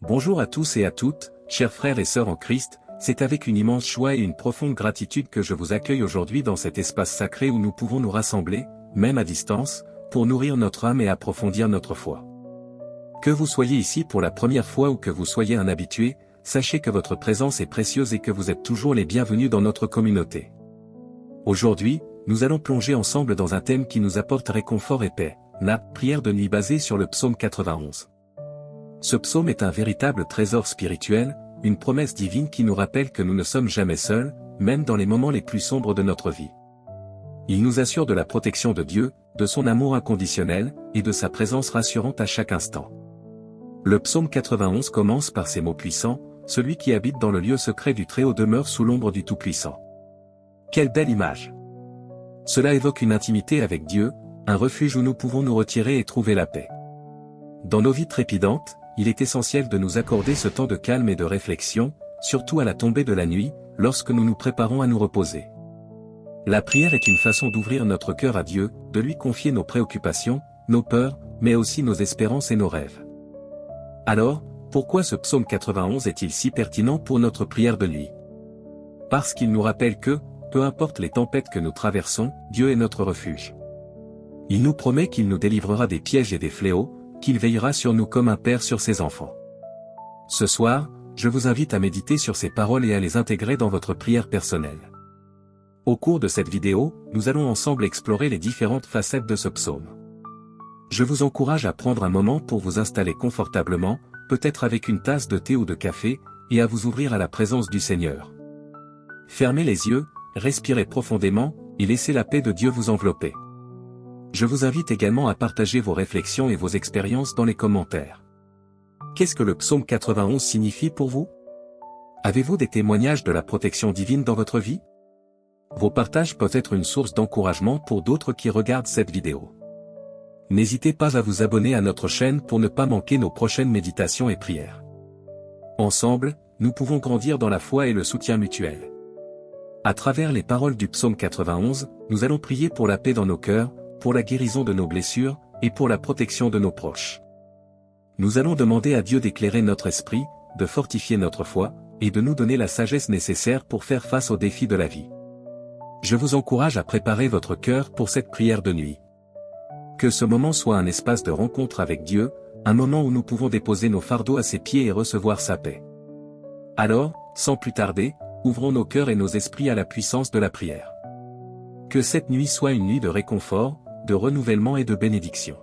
Bonjour à tous et à toutes, chers frères et sœurs en Christ, c'est avec une immense joie et une profonde gratitude que je vous accueille aujourd'hui dans cet espace sacré où nous pouvons nous rassembler, même à distance, pour nourrir notre âme et approfondir notre foi. Que vous soyez ici pour la première fois ou que vous soyez un habitué, sachez que votre présence est précieuse et que vous êtes toujours les bienvenus dans notre communauté. Aujourd'hui, nous allons plonger ensemble dans un thème qui nous apporte réconfort et paix, la prière de nuit basée sur le psaume 91. Ce psaume est un véritable trésor spirituel, une promesse divine qui nous rappelle que nous ne sommes jamais seuls, même dans les moments les plus sombres de notre vie. Il nous assure de la protection de Dieu, de son amour inconditionnel, et de sa présence rassurante à chaque instant. Le psaume 91 commence par ces mots puissants, « Celui qui habite dans le lieu secret du Très-Haut demeure sous l'ombre du Tout-Puissant ». Quelle belle image! Cela évoque une intimité avec Dieu, un refuge où nous pouvons nous retirer et trouver la paix. Dans nos vies trépidantes, il est essentiel de nous accorder ce temps de calme et de réflexion, surtout à la tombée de la nuit, lorsque nous nous préparons à nous reposer. La prière est une façon d'ouvrir notre cœur à Dieu, de lui confier nos préoccupations, nos peurs, mais aussi nos espérances et nos rêves. Alors, pourquoi ce psaume 91 est-il si pertinent pour notre prière de nuit? Parce qu'il nous rappelle que, peu importe les tempêtes que nous traversons, Dieu est notre refuge. Il nous promet qu'il nous délivrera des pièges et des fléaux, qu'il veillera sur nous comme un père sur ses enfants. Ce soir, je vous invite à méditer sur ces paroles et à les intégrer dans votre prière personnelle. Au cours de cette vidéo, nous allons ensemble explorer les différentes facettes de ce psaume. Je vous encourage à prendre un moment pour vous installer confortablement, peut-être avec une tasse de thé ou de café, et à vous ouvrir à la présence du Seigneur. Fermez les yeux, respirez profondément, et laissez la paix de Dieu vous envelopper. Je vous invite également à partager vos réflexions et vos expériences dans les commentaires. Qu'est-ce que le psaume 91 signifie pour vous? Avez-vous des témoignages de la protection divine dans votre vie? Vos partages peuvent être une source d'encouragement pour d'autres qui regardent cette vidéo. N'hésitez pas à vous abonner à notre chaîne pour ne pas manquer nos prochaines méditations et prières. Ensemble, nous pouvons grandir dans la foi et le soutien mutuel. À travers les paroles du psaume 91, nous allons prier pour la paix dans nos cœurs, pour la guérison de nos blessures, et pour la protection de nos proches. Nous allons demander à Dieu d'éclairer notre esprit, de fortifier notre foi, et de nous donner la sagesse nécessaire pour faire face aux défis de la vie. Je vous encourage à préparer votre cœur pour cette prière de nuit. Que ce moment soit un espace de rencontre avec Dieu, un moment où nous pouvons déposer nos fardeaux à ses pieds et recevoir sa paix. Alors, sans plus tarder, ouvrons nos cœurs et nos esprits à la puissance de la prière. Que cette nuit soit une nuit de réconfort, de renouvellement et de bénédiction.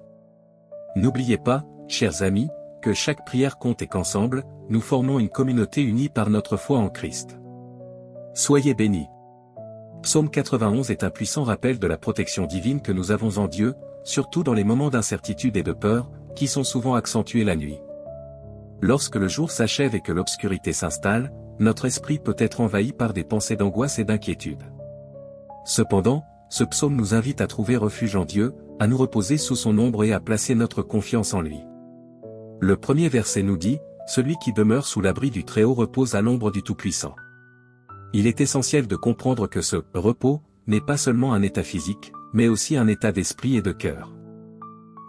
N'oubliez pas, chers amis, que chaque prière compte et qu'ensemble, nous formons une communauté unie par notre foi en Christ. Soyez bénis. Psaume 91 est un puissant rappel de la protection divine que nous avons en Dieu, surtout dans les moments d'incertitude et de peur, qui sont souvent accentués la nuit. Lorsque le jour s'achève et que l'obscurité s'installe, notre esprit peut être envahi par des pensées d'angoisse et d'inquiétude. Cependant, ce psaume nous invite à trouver refuge en Dieu, à nous reposer sous son ombre et à placer notre confiance en lui. Le premier verset nous dit, « Celui qui demeure sous l'abri du Très-Haut repose à l'ombre du Tout-Puissant ». Il est essentiel de comprendre que ce « repos » n'est pas seulement un état physique, mais aussi un état d'esprit et de cœur.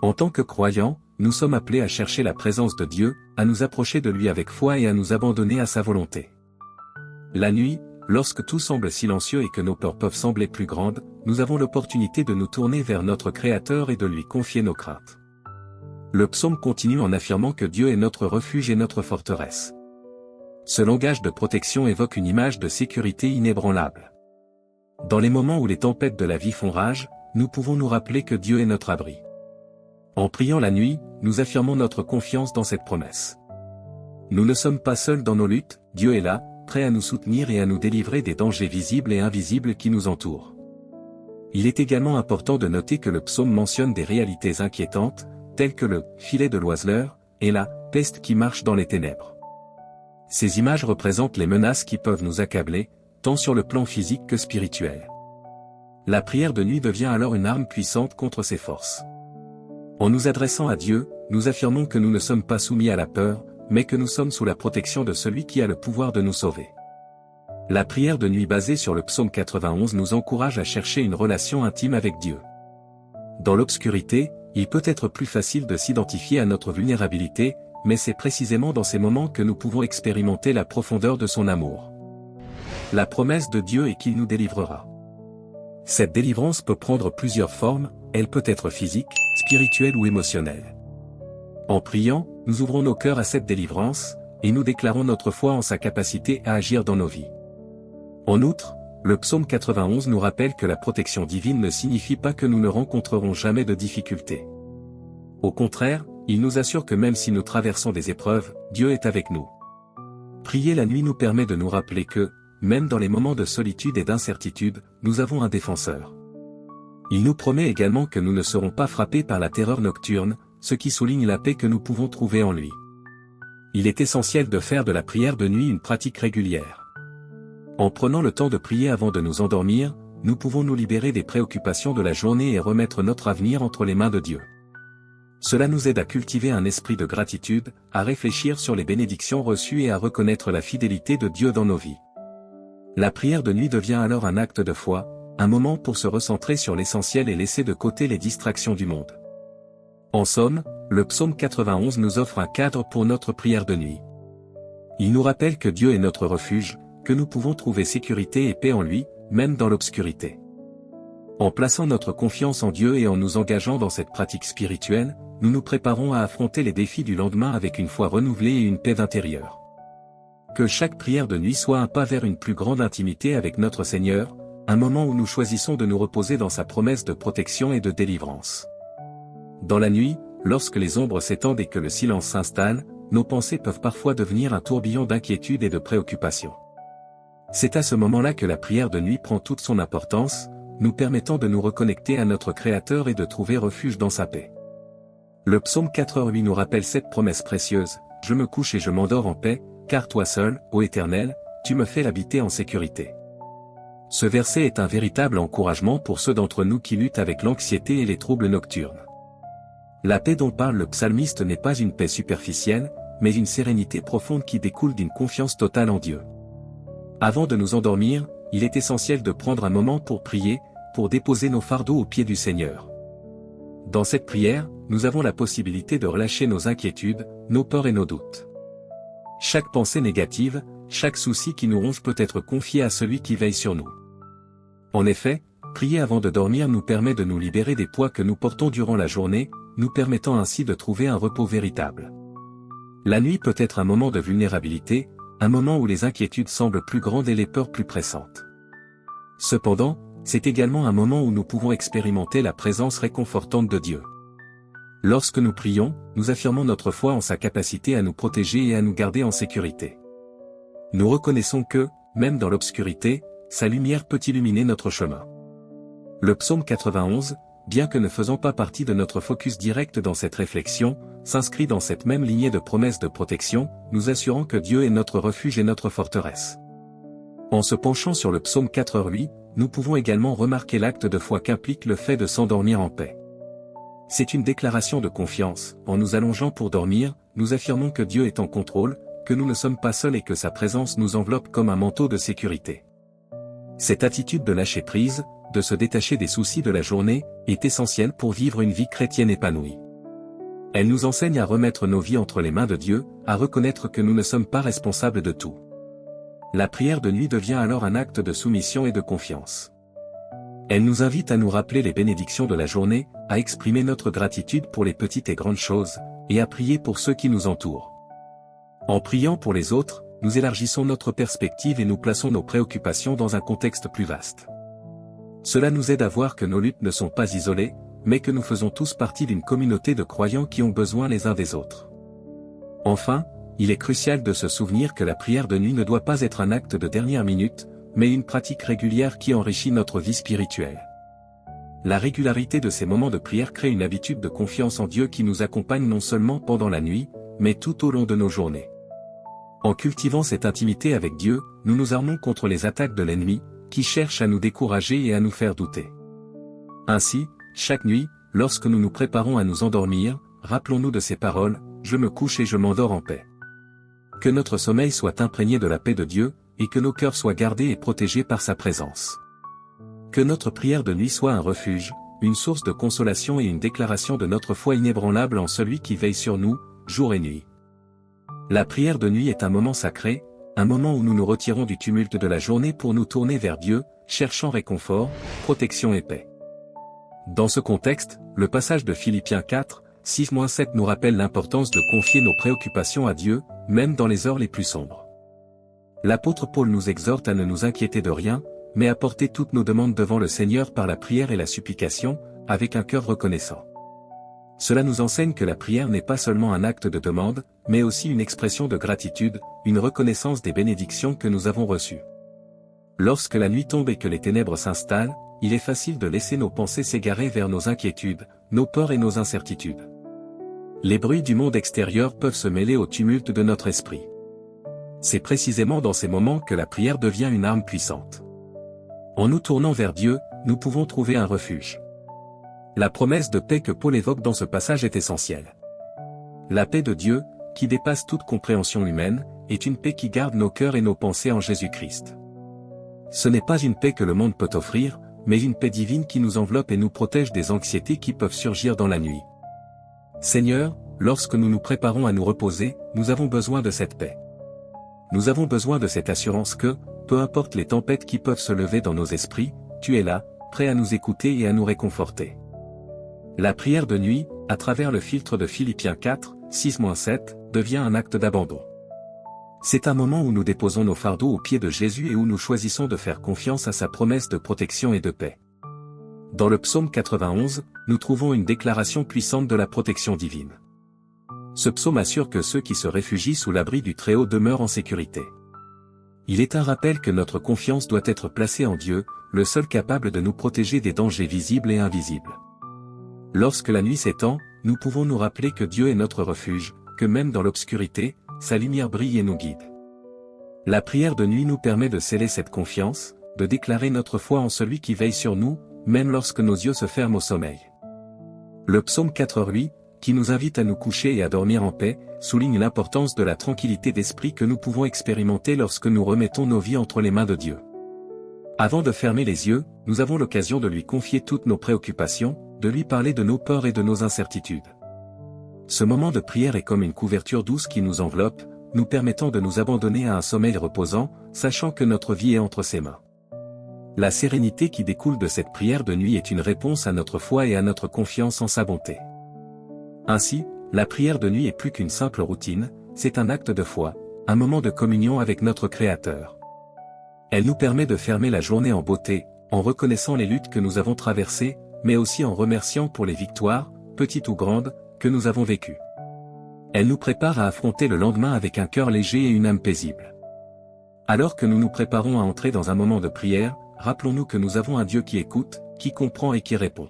En tant que croyants, nous sommes appelés à chercher la présence de Dieu, à nous approcher de lui avec foi et à nous abandonner à sa volonté. La nuit, lorsque tout semble silencieux et que nos peurs peuvent sembler plus grandes, nous avons l'opportunité de nous tourner vers notre Créateur et de lui confier nos craintes. Le psaume continue en affirmant que Dieu est notre refuge et notre forteresse. Ce langage de protection évoque une image de sécurité inébranlable. Dans les moments où les tempêtes de la vie font rage, nous pouvons nous rappeler que Dieu est notre abri. En priant la nuit, nous affirmons notre confiance dans cette promesse. Nous ne sommes pas seuls dans nos luttes, Dieu est là, prêt à nous soutenir et à nous délivrer des dangers visibles et invisibles qui nous entourent. Il est également important de noter que le psaume mentionne des réalités inquiétantes, telles que le « filet de l'oiseleur » et la « peste qui marche dans les ténèbres ». Ces images représentent les menaces qui peuvent nous accabler, tant sur le plan physique que spirituel. La prière de nuit devient alors une arme puissante contre ces forces. En nous adressant à Dieu, nous affirmons que nous ne sommes pas soumis à la peur, mais que nous sommes sous la protection de celui qui a le pouvoir de nous sauver. La prière de nuit basée sur le psaume 91 nous encourage à chercher une relation intime avec Dieu. Dans l'obscurité, il peut être plus facile de s'identifier à notre vulnérabilité, mais c'est précisément dans ces moments que nous pouvons expérimenter la profondeur de son amour. La promesse de Dieu est qu'il nous délivrera. Cette délivrance peut prendre plusieurs formes, elle peut être physique, spirituelle ou émotionnelle. En priant, nous ouvrons nos cœurs à cette délivrance, et nous déclarons notre foi en sa capacité à agir dans nos vies. En outre, le psaume 91 nous rappelle que la protection divine ne signifie pas que nous ne rencontrerons jamais de difficultés. Au contraire, il nous assure que même si nous traversons des épreuves, Dieu est avec nous. Prier la nuit nous permet de nous rappeler que, même dans les moments de solitude et d'incertitude, nous avons un défenseur. Il nous promet également que nous ne serons pas frappés par la terreur nocturne, ce qui souligne la paix que nous pouvons trouver en lui. Il est essentiel de faire de la prière de nuit une pratique régulière. En prenant le temps de prier avant de nous endormir, nous pouvons nous libérer des préoccupations de la journée et remettre notre avenir entre les mains de Dieu. Cela nous aide à cultiver un esprit de gratitude, à réfléchir sur les bénédictions reçues et à reconnaître la fidélité de Dieu dans nos vies. La prière de nuit devient alors un acte de foi, un moment pour se recentrer sur l'essentiel et laisser de côté les distractions du monde. En somme, le psaume 91 nous offre un cadre pour notre prière de nuit. Il nous rappelle que Dieu est notre refuge, que nous pouvons trouver sécurité et paix en lui, même dans l'obscurité. En plaçant notre confiance en Dieu et en nous engageant dans cette pratique spirituelle, nous nous préparons à affronter les défis du lendemain avec une foi renouvelée et une paix d'intérieur. Que chaque prière de nuit soit un pas vers une plus grande intimité avec notre Seigneur, un moment où nous choisissons de nous reposer dans sa promesse de protection et de délivrance. Dans la nuit, lorsque les ombres s'étendent et que le silence s'installe, nos pensées peuvent parfois devenir un tourbillon d'inquiétude et de préoccupation. C'est à ce moment-là que la prière de nuit prend toute son importance, nous permettant de nous reconnecter à notre Créateur et de trouver refuge dans sa paix. Le psaume 4:8 nous rappelle cette promesse précieuse, « Je me couche et je m'endors en paix, car toi seul, ô Éternel, tu me fais l'habiter en sécurité. » Ce verset est un véritable encouragement pour ceux d'entre nous qui luttent avec l'anxiété et les troubles nocturnes. La paix dont parle le psalmiste n'est pas une paix superficielle, mais une sérénité profonde qui découle d'une confiance totale en Dieu. Avant de nous endormir, il est essentiel de prendre un moment pour prier, pour déposer nos fardeaux aux pieds du Seigneur. Dans cette prière, nous avons la possibilité de relâcher nos inquiétudes, nos peurs et nos doutes. Chaque pensée négative, chaque souci qui nous ronge peut être confié à celui qui veille sur nous. En effet, prier avant de dormir nous permet de nous libérer des poids que nous portons durant la journée, nous permettant ainsi de trouver un repos véritable. La nuit peut être un moment de vulnérabilité, un moment où les inquiétudes semblent plus grandes et les peurs plus pressantes. Cependant, c'est également un moment où nous pouvons expérimenter la présence réconfortante de Dieu. Lorsque nous prions, nous affirmons notre foi en sa capacité à nous protéger et à nous garder en sécurité. Nous reconnaissons que, même dans l'obscurité, sa lumière peut illuminer notre chemin. Le psaume 91, bien que ne faisant pas partie de notre focus direct dans cette réflexion, s'inscrit dans cette même lignée de promesses de protection, nous assurant que Dieu est notre refuge et notre forteresse. En se penchant sur le psaume 4:8, nous pouvons également remarquer l'acte de foi qu'implique le fait de s'endormir en paix. C'est une déclaration de confiance, en nous allongeant pour dormir, nous affirmons que Dieu est en contrôle, que nous ne sommes pas seuls et que sa présence nous enveloppe comme un manteau de sécurité. Cette attitude de lâcher prise, de se détacher des soucis de la journée, est essentielle pour vivre une vie chrétienne épanouie. Elle nous enseigne à remettre nos vies entre les mains de Dieu, à reconnaître que nous ne sommes pas responsables de tout. La prière de nuit devient alors un acte de soumission et de confiance. Elle nous invite à nous rappeler les bénédictions de la journée, à exprimer notre gratitude pour les petites et grandes choses, et à prier pour ceux qui nous entourent. En priant pour les autres, nous élargissons notre perspective et nous plaçons nos préoccupations dans un contexte plus vaste. Cela nous aide à voir que nos luttes ne sont pas isolées, mais que nous faisons tous partie d'une communauté de croyants qui ont besoin les uns des autres. Enfin, il est crucial de se souvenir que la prière de nuit ne doit pas être un acte de dernière minute, mais une pratique régulière qui enrichit notre vie spirituelle. La régularité de ces moments de prière crée une habitude de confiance en Dieu qui nous accompagne non seulement pendant la nuit, mais tout au long de nos journées. En cultivant cette intimité avec Dieu, nous nous armons contre les attaques de l'ennemi, qui cherche à nous décourager et à nous faire douter. Ainsi, chaque nuit, lorsque nous nous préparons à nous endormir, rappelons-nous de ces paroles, « Je me couche et je m'endors en paix ». Que notre sommeil soit imprégné de la paix de Dieu, et que nos cœurs soient gardés et protégés par sa présence. Que notre prière de nuit soit un refuge, une source de consolation et une déclaration de notre foi inébranlable en celui qui veille sur nous, jour et nuit. La prière de nuit est un moment sacré, un moment où nous nous retirons du tumulte de la journée pour nous tourner vers Dieu, cherchant réconfort, protection et paix. Dans ce contexte, le passage de Philippiens 4, 6-7 nous rappelle l'importance de confier nos préoccupations à Dieu, même dans les heures les plus sombres. L'apôtre Paul nous exhorte à ne nous inquiéter de rien, mais à porter toutes nos demandes devant le Seigneur par la prière et la supplication, avec un cœur reconnaissant. Cela nous enseigne que la prière n'est pas seulement un acte de demande, mais aussi une expression de gratitude, une reconnaissance des bénédictions que nous avons reçues. Lorsque la nuit tombe et que les ténèbres s'installent, il est facile de laisser nos pensées s'égarer vers nos inquiétudes, nos peurs et nos incertitudes. Les bruits du monde extérieur peuvent se mêler au tumulte de notre esprit. C'est précisément dans ces moments que la prière devient une arme puissante. En nous tournant vers Dieu, nous pouvons trouver un refuge. La promesse de paix que Paul évoque dans ce passage est essentielle. La paix de Dieu, qui dépasse toute compréhension humaine, est une paix qui garde nos cœurs et nos pensées en Jésus-Christ. Ce n'est pas une paix que le monde peut offrir, mais une paix divine qui nous enveloppe et nous protège des anxiétés qui peuvent surgir dans la nuit. Seigneur, lorsque nous nous préparons à nous reposer, nous avons besoin de cette paix. Nous avons besoin de cette assurance que, peu importe les tempêtes qui peuvent se lever dans nos esprits, tu es là, prêt à nous écouter et à nous réconforter. La prière de nuit, à travers le filtre de Philippiens 4, 6-7, devient un acte d'abandon. C'est un moment où nous déposons nos fardeaux aux pieds de Jésus et où nous choisissons de faire confiance à sa promesse de protection et de paix. Dans le psaume 91, nous trouvons une déclaration puissante de la protection divine. Ce psaume assure que ceux qui se réfugient sous l'abri du Très-Haut demeurent en sécurité. Il est un rappel que notre confiance doit être placée en Dieu, le seul capable de nous protéger des dangers visibles et invisibles. Lorsque la nuit s'étend, nous pouvons nous rappeler que Dieu est notre refuge, que même dans l'obscurité, sa lumière brille et nous guide. La prière de nuit nous permet de sceller cette confiance, de déclarer notre foi en celui qui veille sur nous, même lorsque nos yeux se ferment au sommeil. Le psaume 4, lui, qui nous invite à nous coucher et à dormir en paix, souligne l'importance de la tranquillité d'esprit que nous pouvons expérimenter lorsque nous remettons nos vies entre les mains de Dieu. Avant de fermer les yeux, nous avons l'occasion de lui confier toutes nos préoccupations, de lui parler de nos peurs et de nos incertitudes. Ce moment de prière est comme une couverture douce qui nous enveloppe, nous permettant de nous abandonner à un sommeil reposant, sachant que notre vie est entre ses mains. La sérénité qui découle de cette prière de nuit est une réponse à notre foi et à notre confiance en sa bonté. Ainsi, la prière de nuit est plus qu'une simple routine, c'est un acte de foi, un moment de communion avec notre Créateur. Elle nous permet de fermer la journée en beauté, en reconnaissant les luttes que nous avons traversées, mais aussi en remerciant pour les victoires, petites ou grandes, que nous avons vécues. Elle nous prépare à affronter le lendemain avec un cœur léger et une âme paisible. Alors que nous nous préparons à entrer dans un moment de prière, rappelons-nous que nous avons un Dieu qui écoute, qui comprend et qui répond.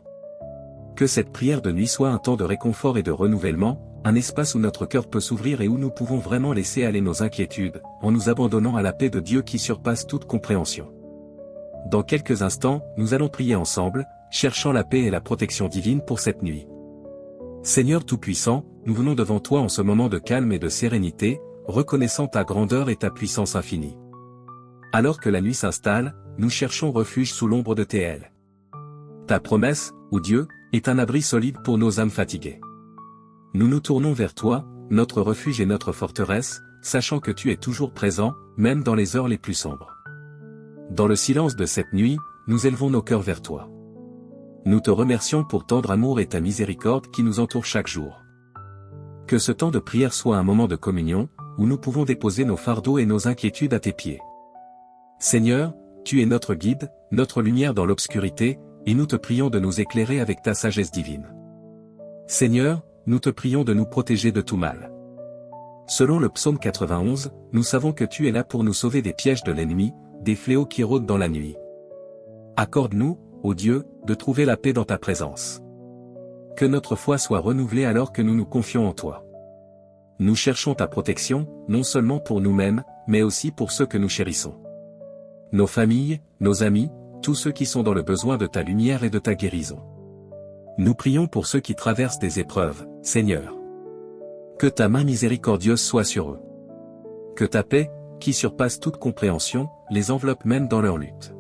Que cette prière de nuit soit un temps de réconfort et de renouvellement, un espace où notre cœur peut s'ouvrir et où nous pouvons vraiment laisser aller nos inquiétudes, en nous abandonnant à la paix de Dieu qui surpasse toute compréhension. Dans quelques instants, nous allons prier ensemble, cherchant la paix et la protection divine pour cette nuit. Seigneur Tout-Puissant, nous venons devant toi en ce moment de calme et de sérénité, reconnaissant ta grandeur et ta puissance infinie. Alors que la nuit s'installe, nous cherchons refuge sous l'ombre de tes ailes. Ta promesse, ô Dieu, est un abri solide pour nos âmes fatiguées. Nous nous tournons vers toi, notre refuge et notre forteresse, sachant que tu es toujours présent, même dans les heures les plus sombres. Dans le silence de cette nuit, nous élevons nos cœurs vers toi. Nous te remercions pour tendre amour et ta miséricorde qui nous entoure chaque jour. Que ce temps de prière soit un moment de communion, où nous pouvons déposer nos fardeaux et nos inquiétudes à tes pieds. Seigneur, tu es notre guide, notre lumière dans l'obscurité, et nous te prions de nous éclairer avec ta sagesse divine. Seigneur, nous te prions de nous protéger de tout mal. Selon le psaume 91, nous savons que tu es là pour nous sauver des pièges de l'ennemi, des fléaux qui rôdent dans la nuit. Accorde-nous, ô Dieu, de trouver la paix dans ta présence. Que notre foi soit renouvelée alors que nous nous confions en toi. Nous cherchons ta protection, non seulement pour nous-mêmes, mais aussi pour ceux que nous chérissons. Nos familles, nos amis, tous ceux qui sont dans le besoin de ta lumière et de ta guérison. Nous prions pour ceux qui traversent des épreuves, Seigneur. Que ta main miséricordieuse soit sur eux. Que ta paix, qui surpasse toute compréhension, les enveloppe même dans leur lutte.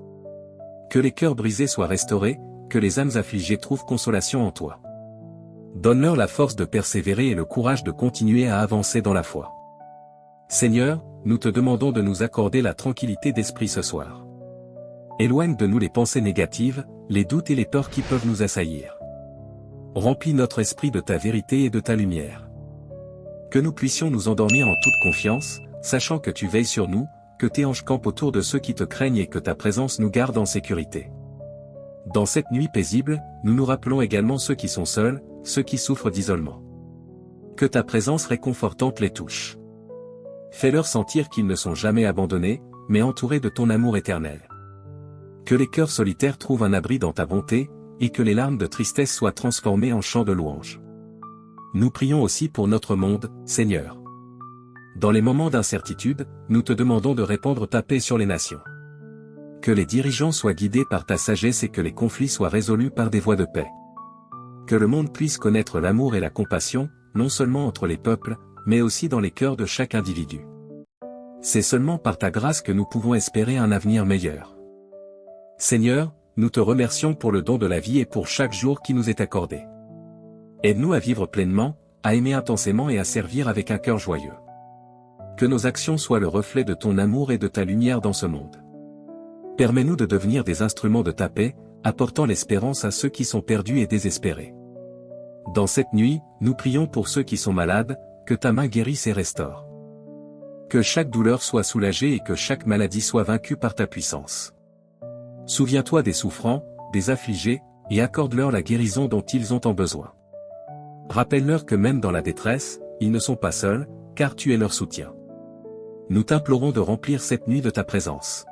Que les cœurs brisés soient restaurés, que les âmes affligées trouvent consolation en toi. Donne-leur la force de persévérer et le courage de continuer à avancer dans la foi. Seigneur, nous te demandons de nous accorder la tranquillité d'esprit ce soir. Éloigne de nous les pensées négatives, les doutes et les torts qui peuvent nous assaillir. Remplis notre esprit de ta vérité et de ta lumière. Que nous puissions nous endormir en toute confiance, sachant que tu veilles sur nous, que tes anges campent autour de ceux qui te craignent et que ta présence nous garde en sécurité. Dans cette nuit paisible, nous nous rappelons également ceux qui sont seuls, ceux qui souffrent d'isolement. Que ta présence réconfortante les touche. Fais-leur sentir qu'ils ne sont jamais abandonnés, mais entourés de ton amour éternel. Que les cœurs solitaires trouvent un abri dans ta bonté, et que les larmes de tristesse soient transformées en chants de louange. Nous prions aussi pour notre monde, Seigneur. Dans les moments d'incertitude, nous te demandons de répandre ta paix sur les nations. Que les dirigeants soient guidés par ta sagesse et que les conflits soient résolus par des voies de paix. Que le monde puisse connaître l'amour et la compassion, non seulement entre les peuples, mais aussi dans les cœurs de chaque individu. C'est seulement par ta grâce que nous pouvons espérer un avenir meilleur. Seigneur, nous te remercions pour le don de la vie et pour chaque jour qui nous est accordé. Aide-nous à vivre pleinement, à aimer intensément et à servir avec un cœur joyeux. Que nos actions soient le reflet de ton amour et de ta lumière dans ce monde. Permets-nous de devenir des instruments de ta paix, apportant l'espérance à ceux qui sont perdus et désespérés. Dans cette nuit, nous prions pour ceux qui sont malades, que ta main guérisse et restaure. Que chaque douleur soit soulagée et que chaque maladie soit vaincue par ta puissance. Souviens-toi des souffrants, des affligés, et accorde-leur la guérison dont ils ont besoin. Rappelle-leur que même dans la détresse, ils ne sont pas seuls, car tu es leur soutien. Nous t'implorons de remplir cette nuit de ta présence.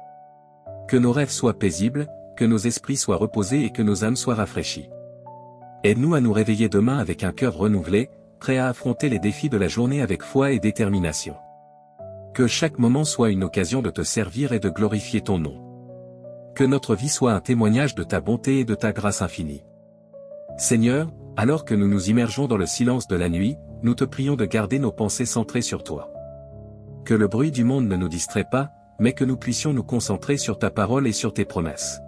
Que nos rêves soient paisibles, que nos esprits soient reposés et que nos âmes soient rafraîchies. Aide-nous à nous réveiller demain avec un cœur renouvelé, prêt à affronter les défis de la journée avec foi et détermination. Que chaque moment soit une occasion de te servir et de glorifier ton nom. Que notre vie soit un témoignage de ta bonté et de ta grâce infinie. Seigneur, alors que nous nous immergeons dans le silence de la nuit, nous te prions de garder nos pensées centrées sur toi. Que le bruit du monde ne nous distrait pas, mais que nous puissions nous concentrer sur ta parole et sur tes promesses.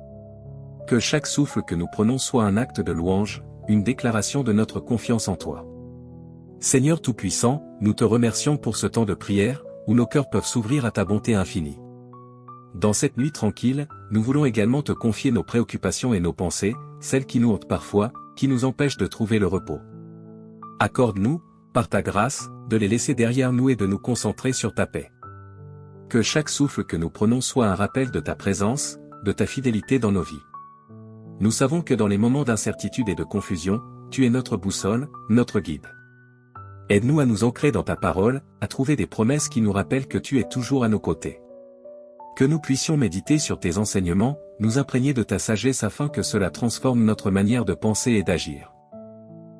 Que chaque souffle que nous prenons soit un acte de louange, une déclaration de notre confiance en toi. Seigneur Tout-Puissant, nous te remercions pour ce temps de prière, où nos cœurs peuvent s'ouvrir à ta bonté infinie. Dans cette nuit tranquille, nous voulons également te confier nos préoccupations et nos pensées, celles qui nous hantent parfois, qui nous empêchent de trouver le repos. Accorde-nous, par ta grâce, de les laisser derrière nous et de nous concentrer sur ta paix. Que chaque souffle que nous prenons soit un rappel de ta présence, de ta fidélité dans nos vies. Nous savons que dans les moments d'incertitude et de confusion, tu es notre boussole, notre guide. Aide-nous à nous ancrer dans ta parole, à trouver des promesses qui nous rappellent que tu es toujours à nos côtés. Que nous puissions méditer sur tes enseignements, nous imprégner de ta sagesse afin que cela transforme notre manière de penser et d'agir.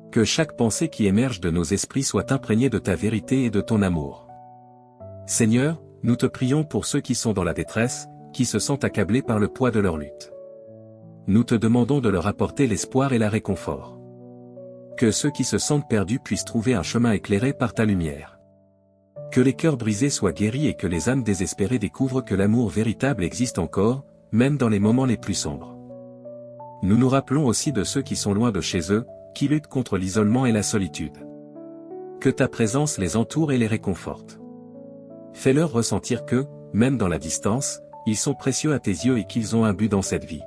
Que chaque pensée qui émerge de nos esprits soit imprégnée de ta vérité et de ton amour. Seigneur, nous te prions pour ceux qui sont dans la détresse, qui se sentent accablés par le poids de leur lutte. Nous te demandons de leur apporter l'espoir et la réconfort. Que ceux qui se sentent perdus puissent trouver un chemin éclairé par ta lumière. Que les cœurs brisés soient guéris et que les âmes désespérées découvrent que l'amour véritable existe encore, même dans les moments les plus sombres. Nous nous rappelons aussi de ceux qui sont loin de chez eux, qui luttent contre l'isolement et la solitude. Que ta présence les entoure et les réconforte. Fais-leur ressentir que, même dans la distance, ils sont précieux à tes yeux et qu'ils ont un but dans cette vie.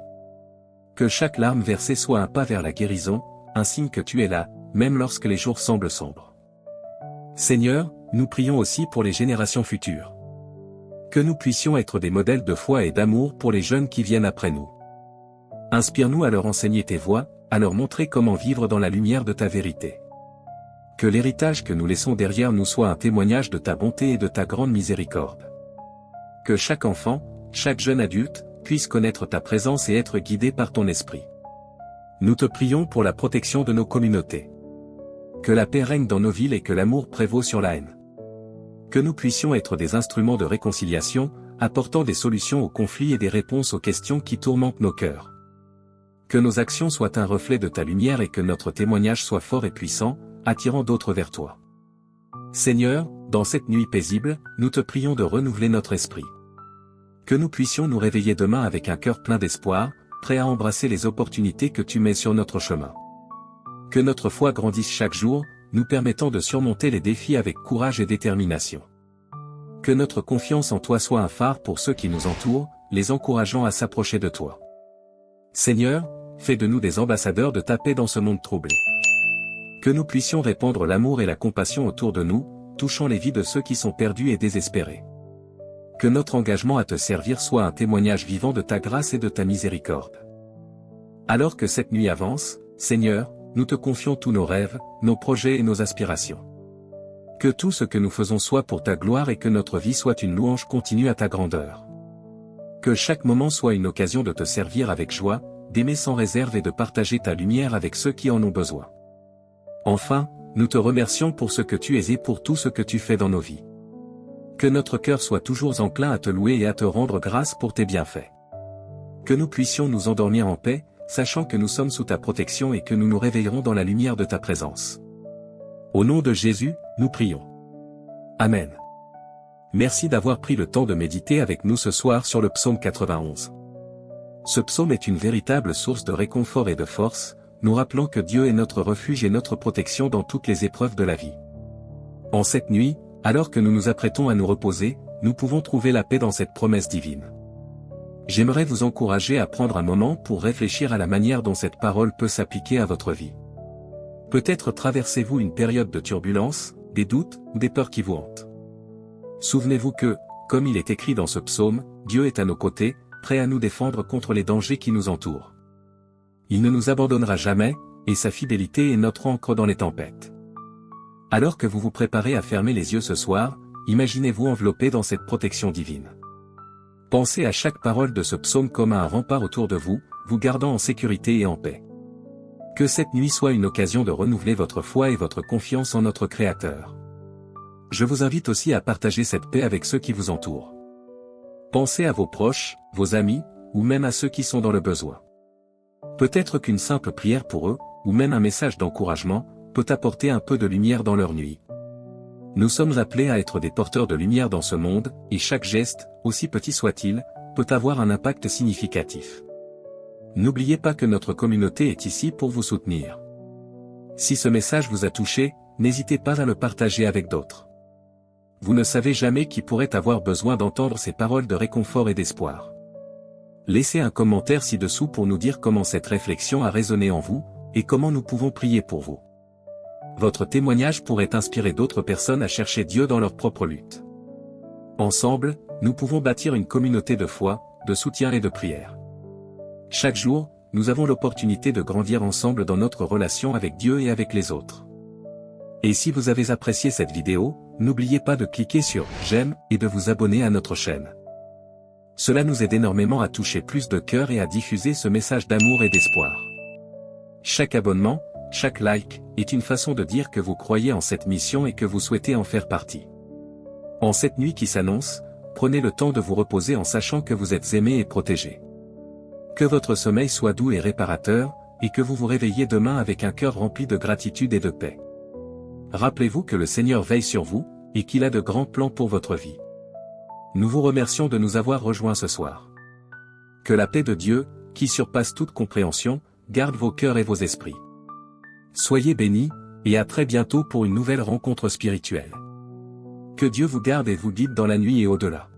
Que chaque larme versée soit un pas vers la guérison, un signe que tu es là, même lorsque les jours semblent sombres. Seigneur, nous prions aussi pour les générations futures. Que nous puissions être des modèles de foi et d'amour pour les jeunes qui viennent après nous. Inspire-nous à leur enseigner tes voies, à leur montrer comment vivre dans la lumière de ta vérité. Que l'héritage que nous laissons derrière nous soit un témoignage de ta bonté et de ta grande miséricorde. Que chaque enfant, chaque jeune adulte, puisse connaître ta présence et être guidé par ton esprit. Nous te prions pour la protection de nos communautés. Que la paix règne dans nos villes et que l'amour prévaut sur la haine. Que nous puissions être des instruments de réconciliation, apportant des solutions aux conflits et des réponses aux questions qui tourmentent nos cœurs. Que nos actions soient un reflet de ta lumière et que notre témoignage soit fort et puissant, attirant d'autres vers toi. Seigneur, dans cette nuit paisible, nous te prions de renouveler notre esprit. Que nous puissions nous réveiller demain avec un cœur plein d'espoir, prêt à embrasser les opportunités que tu mets sur notre chemin. Que notre foi grandisse chaque jour, nous permettant de surmonter les défis avec courage et détermination. Que notre confiance en toi soit un phare pour ceux qui nous entourent, les encourageant à s'approcher de toi. Seigneur, fais de nous des ambassadeurs de ta paix dans ce monde troublé. Que nous puissions répandre l'amour et la compassion autour de nous, touchant les vies de ceux qui sont perdus et désespérés. Que notre engagement à te servir soit un témoignage vivant de ta grâce et de ta miséricorde. Alors que cette nuit avance, Seigneur, nous te confions tous nos rêves, nos projets et nos aspirations. Que tout ce que nous faisons soit pour ta gloire et que notre vie soit une louange continue à ta grandeur. Que chaque moment soit une occasion de te servir avec joie, d'aimer sans réserve et de partager ta lumière avec ceux qui en ont besoin. Enfin, nous te remercions pour ce que tu es et pour tout ce que tu fais dans nos vies. Que notre cœur soit toujours enclin à te louer et à te rendre grâce pour tes bienfaits. Que nous puissions nous endormir en paix, sachant que nous sommes sous ta protection et que nous nous réveillerons dans la lumière de ta présence. Au nom de Jésus, nous prions. Amen. Merci d'avoir pris le temps de méditer avec nous ce soir sur le psaume 91. Ce psaume est une véritable source de réconfort et de force, nous rappelant que Dieu est notre refuge et notre protection dans toutes les épreuves de la vie. En cette nuit, alors que nous nous apprêtons à nous reposer, nous pouvons trouver la paix dans cette promesse divine. J'aimerais vous encourager à prendre un moment pour réfléchir à la manière dont cette parole peut s'appliquer à votre vie. Peut-être traversez-vous une période de turbulence, des doutes ou des peurs qui vous hantent. Souvenez-vous que, comme il est écrit dans ce psaume, Dieu est à nos côtés, prêt à nous défendre contre les dangers qui nous entourent. Il ne nous abandonnera jamais, et sa fidélité est notre ancre dans les tempêtes. Alors que vous vous préparez à fermer les yeux ce soir, imaginez-vous enveloppé dans cette protection divine. Pensez à chaque parole de ce psaume comme à un rempart autour de vous, vous gardant en sécurité et en paix. Que cette nuit soit une occasion de renouveler votre foi et votre confiance en notre Créateur. Je vous invite aussi à partager cette paix avec ceux qui vous entourent. Pensez à vos proches, vos amis, ou même à ceux qui sont dans le besoin. Peut-être qu'une simple prière pour eux, ou même un message d'encouragement, peut apporter un peu de lumière dans leur nuit. Nous sommes appelés à être des porteurs de lumière dans ce monde, et chaque geste, aussi petit soit-il, peut avoir un impact significatif. N'oubliez pas que notre communauté est ici pour vous soutenir. Si ce message vous a touché, n'hésitez pas à le partager avec d'autres. Vous ne savez jamais qui pourrait avoir besoin d'entendre ces paroles de réconfort et d'espoir. Laissez un commentaire ci-dessous pour nous dire comment cette réflexion a résonné en vous, et comment nous pouvons prier pour vous. Votre témoignage pourrait inspirer d'autres personnes à chercher Dieu dans leur propre lutte. Ensemble, nous pouvons bâtir une communauté de foi, de soutien et de prière. Chaque jour, nous avons l'opportunité de grandir ensemble dans notre relation avec Dieu et avec les autres. Et si vous avez apprécié cette vidéo, n'oubliez pas de cliquer sur « J'aime » et de vous abonner à notre chaîne. Cela nous aide énormément à toucher plus de cœurs et à diffuser ce message d'amour et d'espoir. Chaque abonnement, chaque like, est une façon de dire que vous croyez en cette mission et que vous souhaitez en faire partie. En cette nuit qui s'annonce, prenez le temps de vous reposer en sachant que vous êtes aimé et protégé. Que votre sommeil soit doux et réparateur, et que vous vous réveilliez demain avec un cœur rempli de gratitude et de paix. Rappelez-vous que le Seigneur veille sur vous, et qu'il a de grands plans pour votre vie. Nous vous remercions de nous avoir rejoints ce soir. Que la paix de Dieu, qui surpasse toute compréhension, garde vos cœurs et vos esprits. Soyez bénis, et à très bientôt pour une nouvelle rencontre spirituelle. Que Dieu vous garde et vous guide dans la nuit et au-delà.